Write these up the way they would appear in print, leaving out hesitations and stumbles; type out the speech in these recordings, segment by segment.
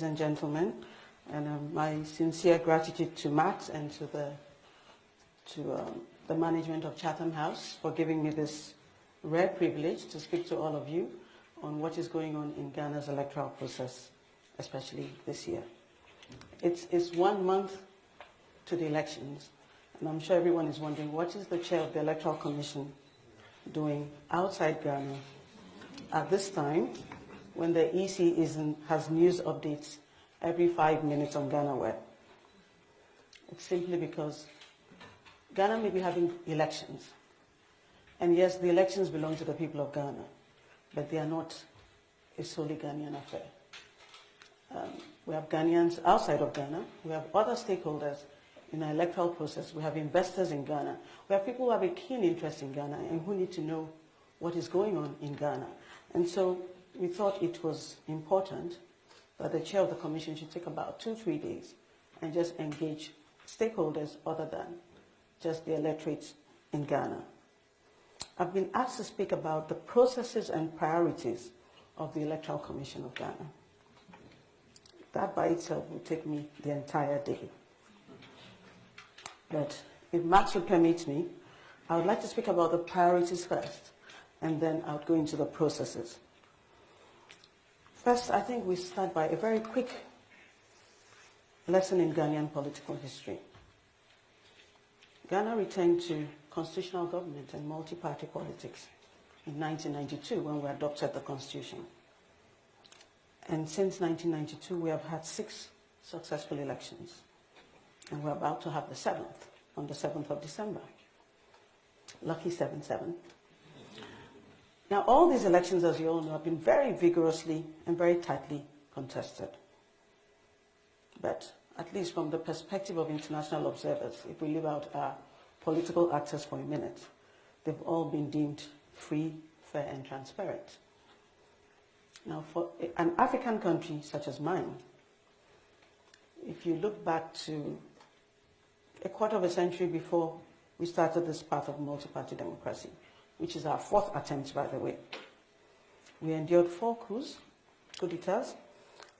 And gentlemen, and my sincere gratitude to Matt and to the management of Chatham House for giving me this rare privilege to speak to all of you on what is going on in Ghana's electoral process, especially this year. It's 1 month to the elections, and I'm sure everyone is wondering, what is the chair of the Electoral Commission doing outside Ghana at this time, when the EC has news updates every 5 minutes on Ghana Web? It's simply because Ghana may be having elections. And yes, the elections belong to the people of Ghana, but they are not a solely Ghanaian affair. We have Ghanaians outside of Ghana. We have other stakeholders in the electoral process. We have investors in Ghana. We have people who have a keen interest in Ghana and who need to know what is going on in Ghana. And so we thought it was important that the chair of the commission should take about 2-3 days and just engage stakeholders other than just the electorate in Ghana. I've been asked to speak about the processes and priorities of the Electoral Commission of Ghana. That by itself will take me the entire day. But if Max would permit me, I would like to speak about the priorities first, and then I would go into the processes. First, I think we start by a very quick lesson in Ghanaian political history. Ghana returned to constitutional government and multi-party politics in 1992 when we adopted the constitution. And since 1992, we have had 6 successful elections. And we're about to have the 7th, on the 7th of December. Lucky 7-7. Now, all these elections, as you all know, have been very vigorously and very tightly contested. But at least from the perspective of international observers, if we leave out our political actors for a minute, they've all been deemed free, fair, and transparent. Now, for an African country such as mine, if you look back to a quarter of a century before we started this path of multi-party democracy, which is our 4th attempt, by the way, we endured 4 coup d'etats,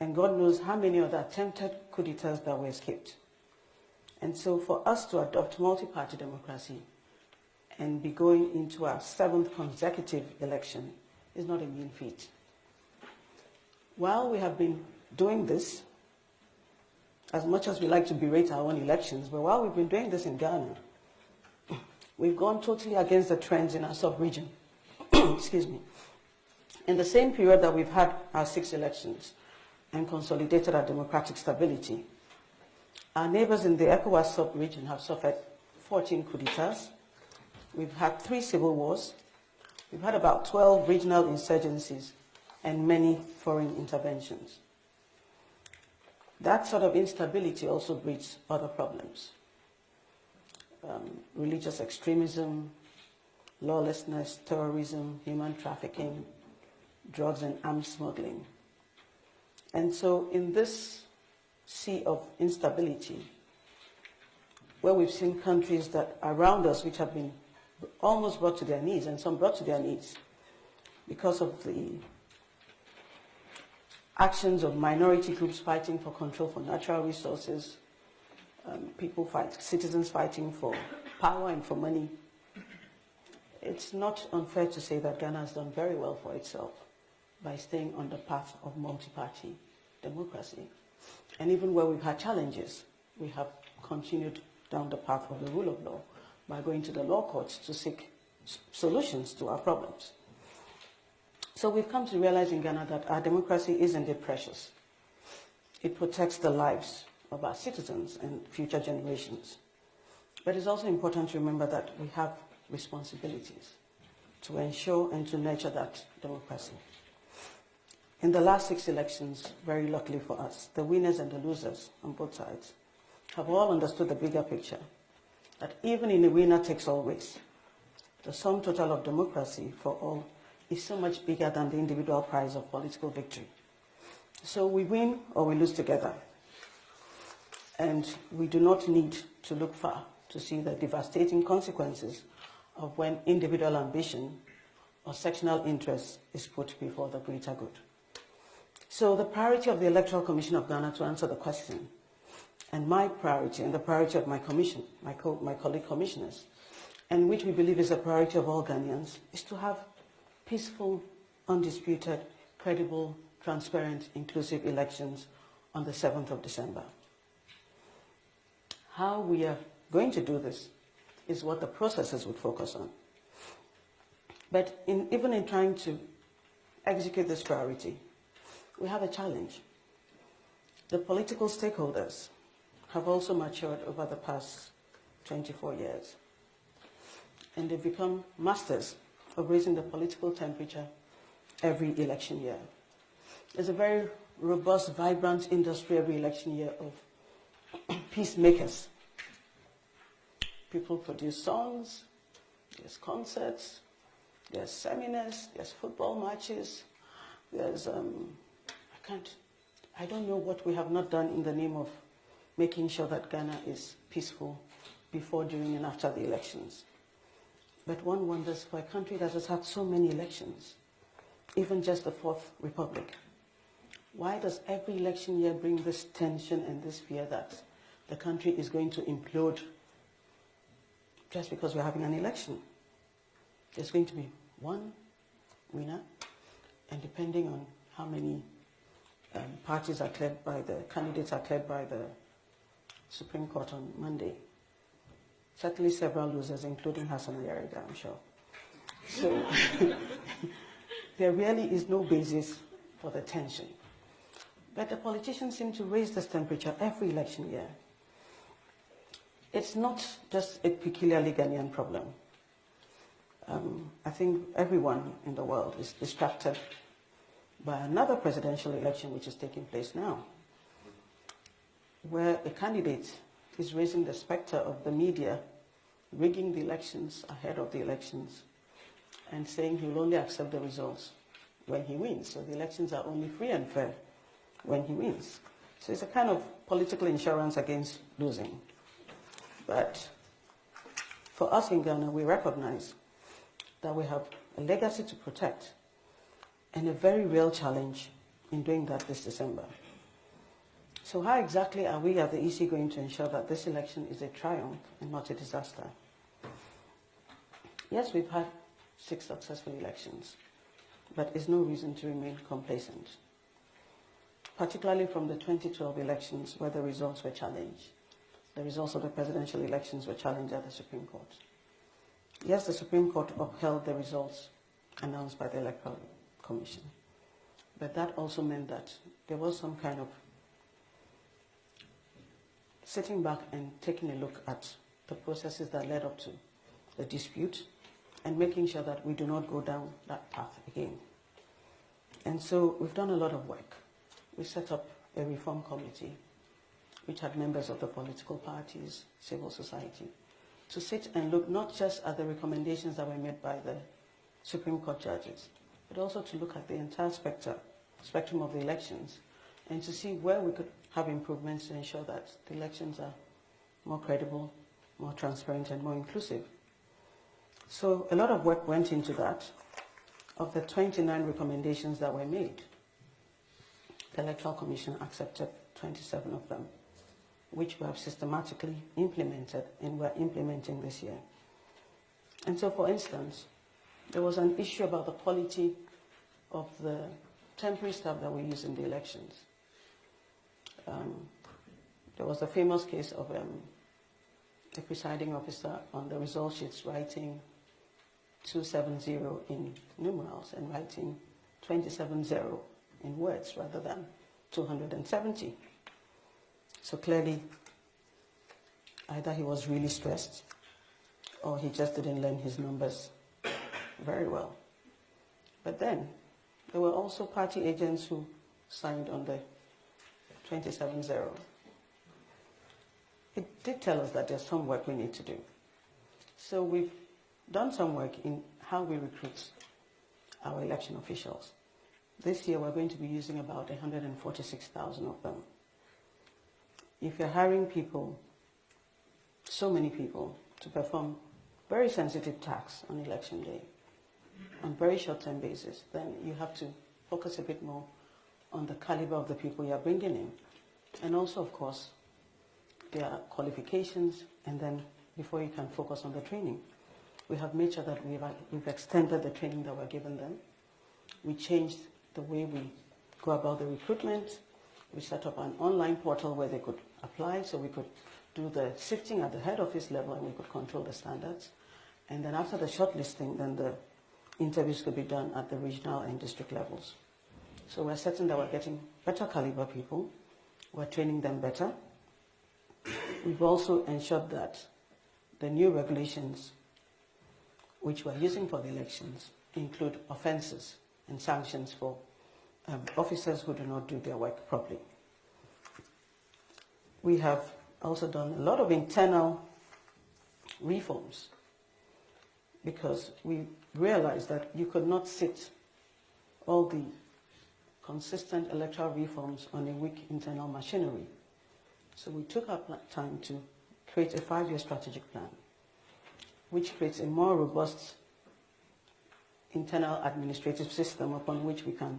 and God knows how many other attempted coup d'etats that were escaped. And so for us to adopt multi-party democracy and be going into our 7th consecutive election is not a mean feat. While we have been doing this, as much as we like to berate our own elections, but while we've been doing this in Ghana, we've gone totally against the trends in our sub-region. Excuse me. In the same period that we've had our 6 elections and consolidated our democratic stability, our neighbors in the ECOWAS sub-region have suffered 14 coup d'etats. We've had 3 civil wars. We've had about 12 regional insurgencies and many foreign interventions. That sort of instability also breeds other problems. Religious extremism, lawlessness, terrorism, human trafficking, drugs and arms smuggling. And so in this sea of instability, where we've seen countries that around us which have been almost brought to their knees, and some brought to their knees because of the actions of minority groups fighting for control for natural resources, citizens fighting for power and for money. It's not unfair to say that Ghana has done very well for itself by staying on the path of multi-party democracy. And even where we've had challenges, we have continued down the path of the rule of law by going to the law courts to seek solutions to our problems. So we've come to realize in Ghana that our democracy is indeed precious. It protects the lives of our citizens and future generations. But it's also important to remember that we have responsibilities to ensure and to nurture that democracy. In the last 6 elections, very luckily for us, the winners and the losers on both sides have all understood the bigger picture, that even in a winner-takes-all race, the sum total of democracy for all is so much bigger than the individual prize of political victory. So we win or we lose together. And we do not need to look far to see the devastating consequences of when individual ambition or sectional interest is put before the greater good. So the priority of the Electoral Commission of Ghana, to answer the question, and my priority and the priority of my commission, my colleague commissioners, and which we believe is a priority of all Ghanaians, is to have peaceful, undisputed, credible, transparent, inclusive elections on the 7th of December. How we are going to do this is what the processes would focus on. But even in trying to execute this priority, we have a challenge. The political stakeholders have also matured over the past 24 years, and they've become masters of raising the political temperature every election year. There's a very robust, vibrant industry every election year of peacemakers. People produce songs, there's concerts, there's seminars, there's football matches, there's, I don't know what we have not done in the name of making sure that Ghana is peaceful before, during, and after the elections. But one wonders, for a country that has had so many elections, even just the Fourth Republic, why does every election year bring this tension and this fear that the country is going to implode just because we're having an election? There's going to be one winner, and depending on how many parties are cleared by the candidates are cleared by the Supreme Court on Monday, certainly several losers, including Hassan Yarega, I'm sure. So there really is no basis for the tension. But the politicians seem to raise this temperature every election year. It's not just a peculiarly Ghanaian problem. I think everyone in the world is distracted by another presidential election which is taking place now, where a candidate is raising the specter of the media rigging the elections ahead of the elections and saying he will only accept the results when he wins. So the elections are only free and fair when he wins. So it's a kind of political insurance against losing. But for us in Ghana, we recognize that we have a legacy to protect and a very real challenge in doing that this December. So how exactly are we at the EC going to ensure that this election is a triumph and not a disaster? Yes, we've had 6 successful elections, but there's no reason to remain complacent, particularly from the 2012 elections where the results were challenged. The results of the presidential elections were challenged at the Supreme Court. Yes, the Supreme Court upheld the results announced by the Electoral Commission, but that also meant that there was some kind of sitting back and taking a look at the processes that led up to the dispute and making sure that we do not go down that path again. And so we've done a lot of work. We set up a reform committee which had members of the political parties, civil society, to sit and look not just at the recommendations that were made by the Supreme Court judges, but also to look at the entire spectrum of the elections and to see where we could have improvements to ensure that the elections are more credible, more transparent, and more inclusive. So a lot of work went into that. Of the 29 recommendations that were made, the Electoral Commission accepted 27 of them, which we have systematically implemented and we're implementing this year. And so, for instance, there was an issue about the quality of the temporary staff that we use in the elections. There was a famous case of a presiding officer on the result sheets writing 270 in numerals and writing 270 in words rather than 270. So clearly, either he was really stressed or he just didn't learn his numbers very well. But then, there were also party agents who signed on the 270. It did tell us that there's some work we need to do. So we've done some work in how we recruit our election officials. This year, we're going to be using about 146,000 of them. If you're hiring people, so many people, to perform very sensitive tasks on election day, on very short-term basis, then you have to focus a bit more on the caliber of the people you are bringing in. And also, of course, their qualifications, and then before you can focus on the training. We have made sure that we've extended the training that we're giving them. We changed the way we go about the recruitment. We set up an online portal where they could apply, so we could do the sifting at the head office level and we could control the standards. And then after the shortlisting, then the interviews could be done at the regional and district levels. So we're certain that we're getting better caliber people. We're training them better. We've also ensured that the new regulations which we're using for the elections include offenses and sanctions for officers who do not do their work properly. We have also done a lot of internal reforms because we realized that you could not sit all the consistent electoral reforms on a weak internal machinery. So we took our time to create a 5-year strategic plan, which creates a more robust internal administrative system upon which we can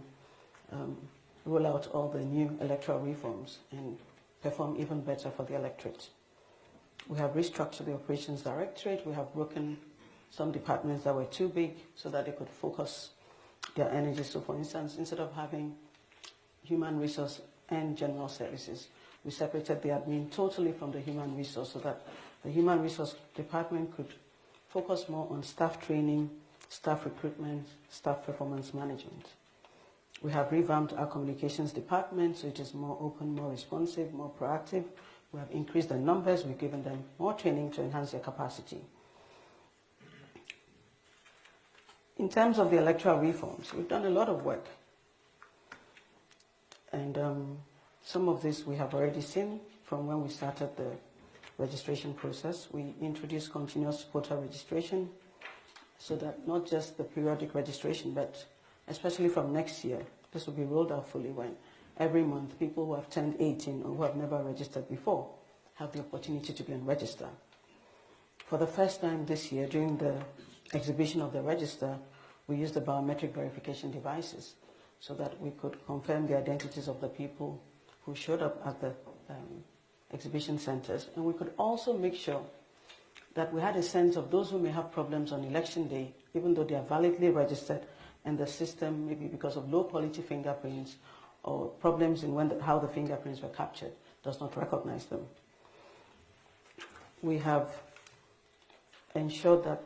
roll out all the new electoral reforms and perform even better for the electorate. We have restructured the Operations Directorate. We have broken some departments that were too big so that they could focus their energy. So for instance, instead of having human resource and general services, we separated the admin totally from the human resource so that the human resource department could focus more on staff training, staff recruitment, staff performance management. We have revamped our communications department so it is more open, more responsive, more proactive. We have increased the numbers. We've given them more training to enhance their capacity. In terms of the electoral reforms, we've done a lot of work. And some of this we have already seen from when we started the registration process. We introduced continuous voter registration so that not just the periodic registration, but especially from next year, this will be rolled out fully when every month people who have turned 18 or who have never registered before have the opportunity to go and register. For the first time this year, during the exhibition of the register, we used the biometric verification devices so that we could confirm the identities of the people who showed up at the exhibition centers. And we could also make sure that we had a sense of those who may have problems on election day, even though they are validly registered, and the system, maybe because of low quality fingerprints or problems in how the fingerprints were captured, does not recognize them. We have ensured that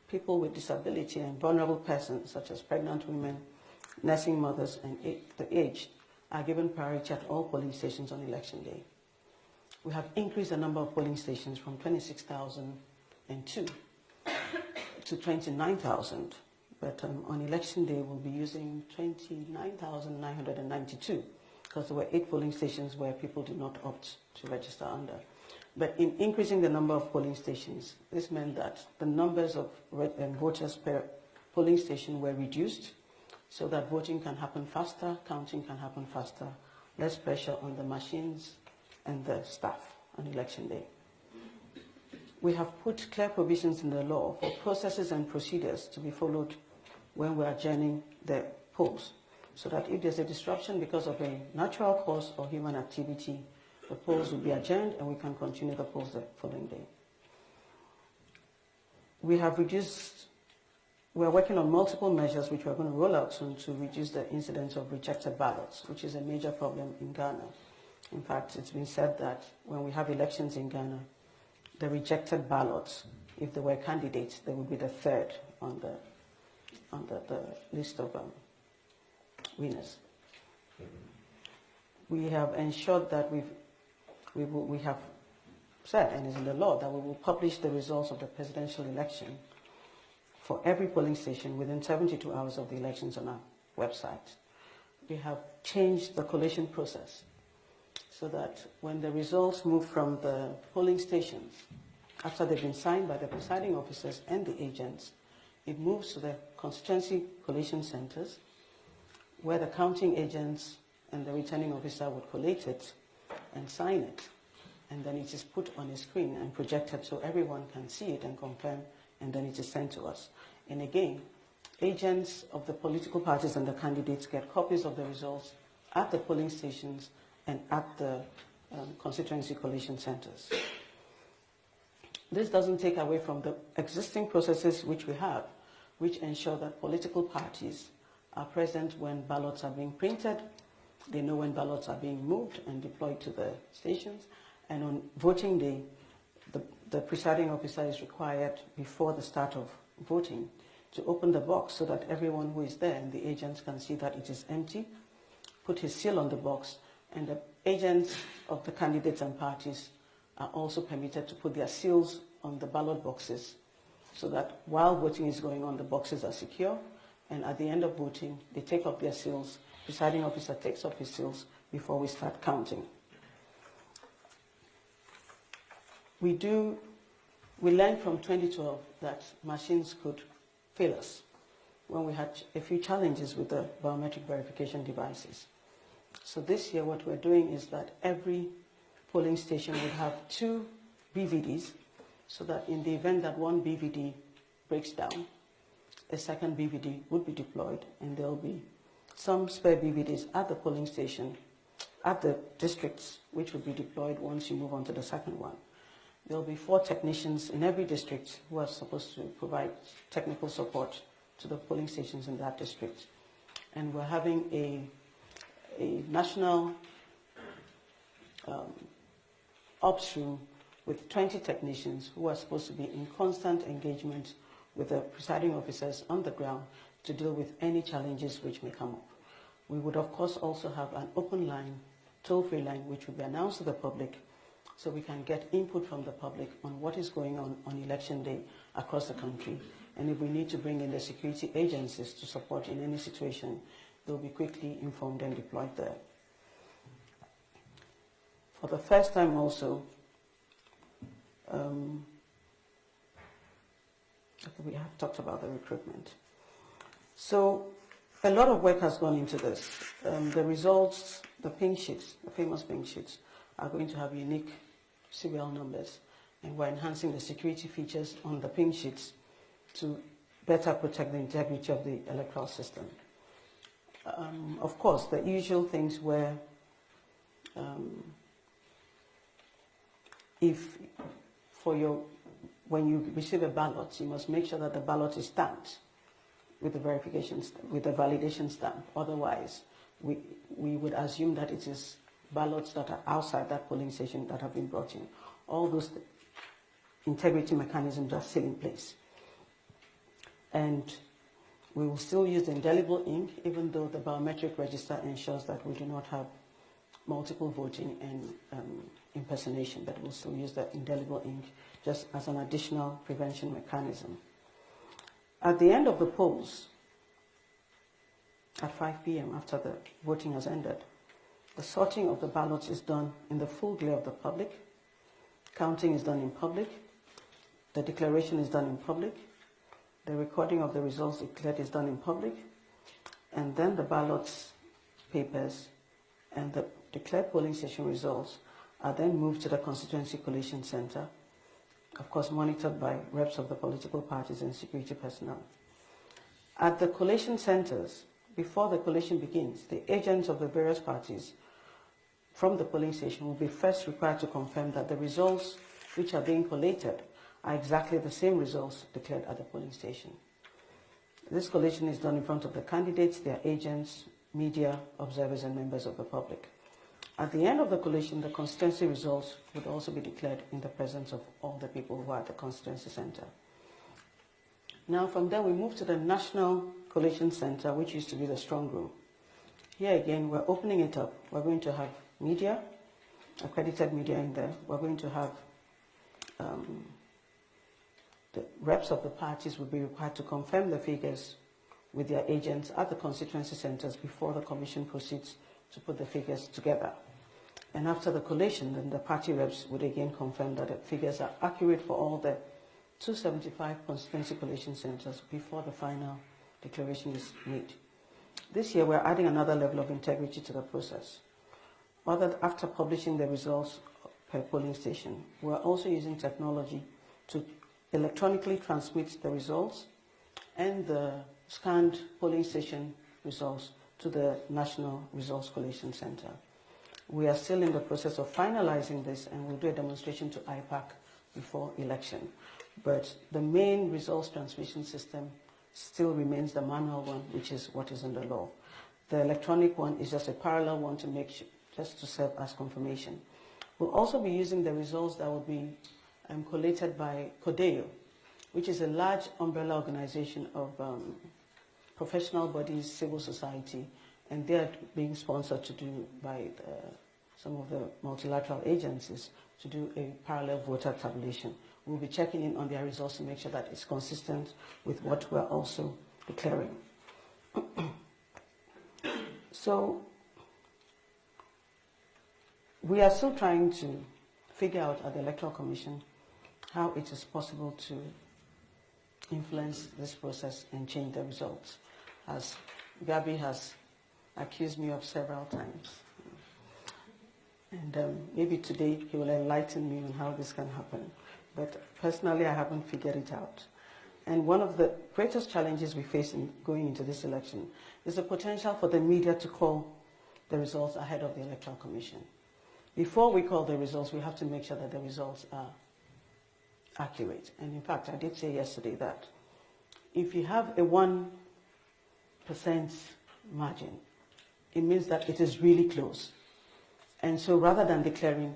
people with disability and vulnerable persons, such as pregnant women, nursing mothers, and the aged, are given priority at all polling stations on election day. We have increased the number of polling stations from 26,002 to 29,000. But on election day, we'll be using 29,992 because there were 8 polling stations where people did not opt to register under. But in increasing the number of polling stations, this meant that the numbers of voters per polling station were reduced so that voting can happen faster, counting can happen faster, less pressure on the machines and the staff on election day. We have put clear provisions in the law for processes and procedures to be followed when we are adjourning the polls, so that if there's a disruption because of a natural cause or human activity, the polls will be adjourned and we can continue the polls the following day. We're working on multiple measures which we're going to roll out soon to reduce the incidence of rejected ballots, which is a major problem in Ghana. In fact, it's been said that when we have elections in Ghana, the rejected ballots, if there were candidates, they would be the third on the list of winners. We have ensured that we have said, and it's in the law, that we will publish the results of the presidential election for every polling station within 72 hours of the elections on our website. We have changed the collation process so that when the results move from the polling stations, after they've been signed by the presiding officers and the agents, it moves to the constituency collation centers where the counting agents and the returning officer would collate it and sign it. And then it is put on a screen and projected so everyone can see it and confirm, and then it is sent to us. And again, agents of the political parties and the candidates get copies of the results at the polling stations and at the constituency collation centers. This doesn't take away from the existing processes which we have, which ensure that political parties are present when ballots are being printed. They know when ballots are being moved and deployed to the stations. And on voting day, the presiding officer is required before the start of voting to open the box so that everyone who is there and the agents can see that it is empty, put his seal on the box, and the agents of the candidates and parties are also permitted to put their seals on the ballot boxes so that while voting is going on, the boxes are secure, and at the end of voting, they take off their seals. The presiding officer takes off his seals before we start counting. We learned from 2012 that machines could fail us when we had a few challenges with the biometric verification devices. So this year what we're doing is that every polling station would have 2 BVDs, so that in the event that one BVD breaks down, a second BVD would be deployed, and there will be some spare BVDs at the polling station, at the districts, which will be deployed once you move on to the second one. There will be 4 technicians in every district who are supposed to provide technical support to the polling stations in that district. And we're having a national ops room with 20 technicians who are supposed to be in constant engagement with the presiding officers on the ground to deal with any challenges which may come up. We would of course also have an open line, toll-free line, which will be announced to the public so we can get input from the public on what is going on election day across the country. And if we need to bring in the security agencies to support in any situation, they'll be quickly informed and deployed there. For the first time also, we have talked about the recruitment. So a lot of work has gone into this. The results, the pink sheets, the famous pink sheets, are going to have unique serial numbers, and we're enhancing the security features on the pink sheets to better protect the integrity of the electoral system. Of course, the usual things where when you receive a ballot, you must make sure that the ballot is stamped with the validation stamp. Otherwise, we would assume that it is ballots that are outside that polling station that have been brought in. All those integrity mechanisms are still in place. And we will still use the indelible ink, even though the biometric register ensures that we do not have multiple voting and impersonation, but we'll still use the indelible ink just as an additional prevention mechanism. At the end of the polls, at 5 p.m. after the voting has ended, the sorting of the ballots is done in the full glare of the public, counting is done in public, the declaration is done in public, the recording of the results declared is done in public, and then the ballots, papers, and the declared polling station results are then moved to the constituency collation center, of course monitored by reps of the political parties and security personnel. At the collation centers, before the collation begins, the agents of the various parties from the polling station will be first required to confirm that the results which are being collated are exactly the same results declared at the polling station. This collation is done in front of the candidates, their agents, media, observers, and members of the public. At the end of the collation, the constituency results would also be declared in the presence of all the people who are at the constituency center. Now from there we move to the National Collation Center, which used to be the strong room. Here again, we're opening it up. We're going to have media, accredited media in there. We're going to have the reps of the parties will be required to confirm the figures with their agents at the constituency centers before the commission proceeds to put the figures together. And after the collation, then the party reps would again confirm that the figures are accurate for all the 275 constituency collation centers before the final declaration is made. This year, we're adding another level of integrity to the process. After publishing the results per polling station, we're also using technology to electronically transmit the results and the scanned polling station results to the National Results Collation Center. We are still in the process of finalizing this, and we'll do a demonstration to IPAC before election. But the main results transmission system still remains the manual one, which is what is in the law. The electronic one is just a parallel one to make sure, just to serve as confirmation. We'll also be using the results that will be collated by CODEO, which is a large umbrella organization of professional bodies, civil society, and they are being sponsored to do by some of the multilateral agencies to do a parallel voter tabulation. We'll be checking in on their results to make sure that it's consistent with what we're also declaring. So we are still trying to figure out at the Electoral Commission how it is possible to influence this process and change the results, as Gabi has accused me of several times. And maybe today he will enlighten me on how this can happen. But personally, I haven't figured it out. And one of the greatest challenges we face in going into this election is the potential for the media to call the results ahead of the Electoral Commission. Before we call the results, we have to make sure that the results are accurate. And in fact, I did say yesterday that if you have a 1% margin, it means that it is really close. And so rather than declaring,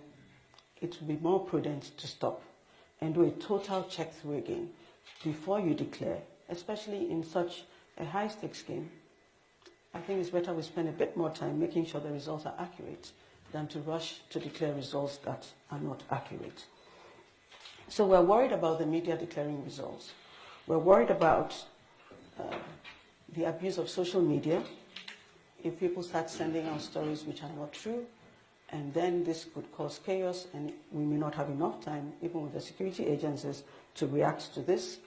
it would be more prudent to stop and do a total check through again before you declare, especially in such a high-stakes game. I think it's better we spend a bit more time making sure the results are accurate than to rush to declare results that are not accurate. So we're worried about the media declaring results. We're worried about the abuse of social media. If people start sending out stories which are not true, and then this could cause chaos, and we may not have enough time, even with the security agencies, to react to this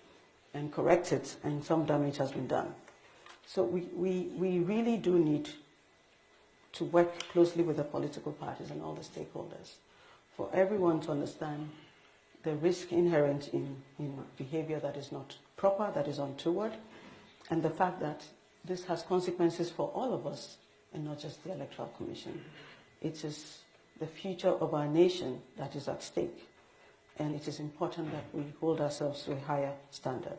and correct it, and some damage has been done. So we really do need to work closely with the political parties and all the stakeholders for everyone to understand the risk inherent in behavior that is not proper, that is untoward, and the fact that this has consequences for all of us and not just the Electoral Commission. It is the future of our nation that is at stake, and it is important that we hold ourselves to a higher standard.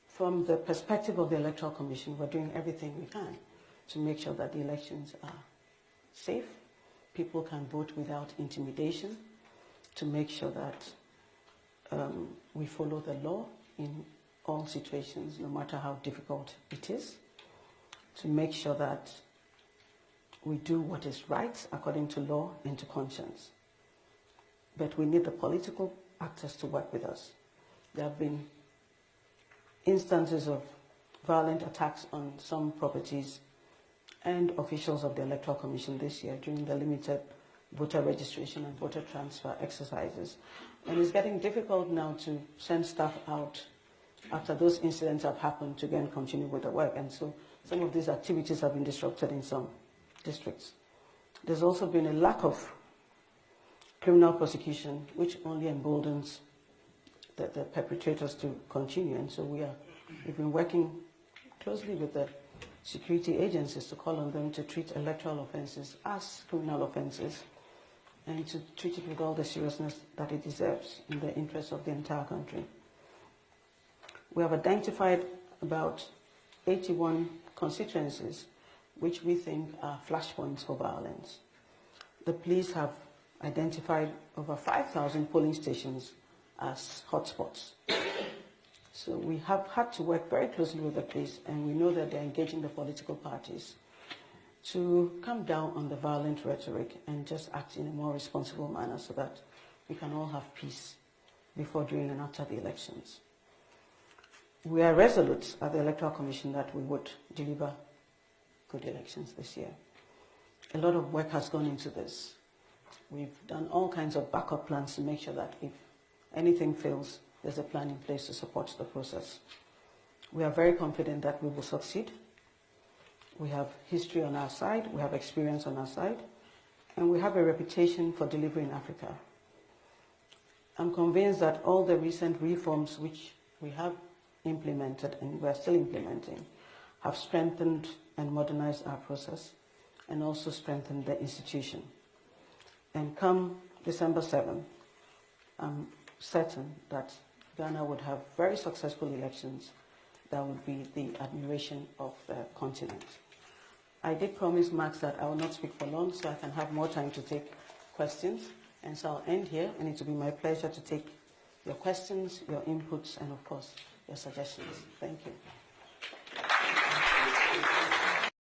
From the perspective of the Electoral Commission, we're doing everything we can to make sure that the elections are safe, people can vote without intimidation, to make sure that we follow the law in all situations, no matter how difficult it is, to make sure that we do what is right according to law and to conscience. But we need the political actors to work with us. There have been instances of violent attacks on some properties and officials of the Electoral Commission this year during the limited voter registration and voter transfer exercises. And it's getting difficult now to send staff out after those incidents have happened to again continue with the work. And so some of these activities have been disrupted in some districts. There's also been a lack of criminal prosecution, which only emboldens the perpetrators to continue. And so we've been working closely with the security agencies to call on them to treat electoral offenses as criminal offenses and to treat it with all the seriousness that it deserves in the interest of the entire country. We have identified about 81 constituencies which we think are flashpoints for violence. The police have identified over 5,000 polling stations as hotspots. So we have had to work very closely with the police, and we know that they're engaging the political parties to come down on the violent rhetoric and just act in a more responsible manner so that we can all have peace before, during, and after the elections. We are resolute at the Electoral Commission that we would deliver good elections this year. A lot of work has gone into this. We've done all kinds of backup plans to make sure that if anything fails, there's a plan in place to support the process. We are very confident that we will succeed. We have history on our side, we have experience on our side, and we have a reputation for delivery in Africa. I'm convinced that all the recent reforms which we have implemented and we're still implementing have strengthened and modernized our process and also strengthened the institution. And come December 7th, I'm certain that Ghana would have very successful elections that would be the admiration of the continent. I did promise Max that I will not speak for long so I can have more time to take questions. And so I'll end here, and it will be my pleasure to take your questions, your inputs, and of course, your suggestions. Thank you.